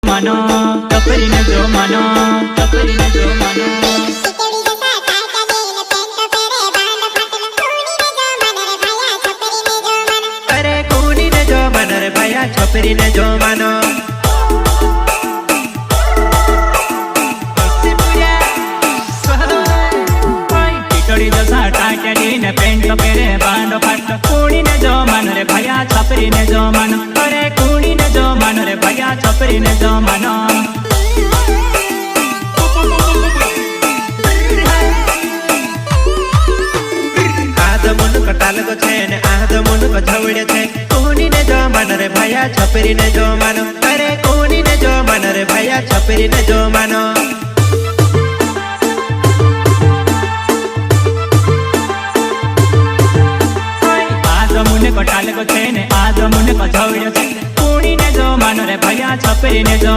मानो, छपरी ने जो मानो, छपरी ने जो मानो। अरे कूनी ने जो मानो रे भैया छपरी ने जो मानो। ने पेंट पेरे बांडो फाट कूनी ने जो मानो रे भैया छपरी ने जो मानो। अरे कूनी ने जो मानो रे भैया छपरी ने जो मानो। आध मुन कटाल को छे ने आध मुन को छवड़े छे कूनी ने जो मानो रे भैया छपरी ने जो मानो।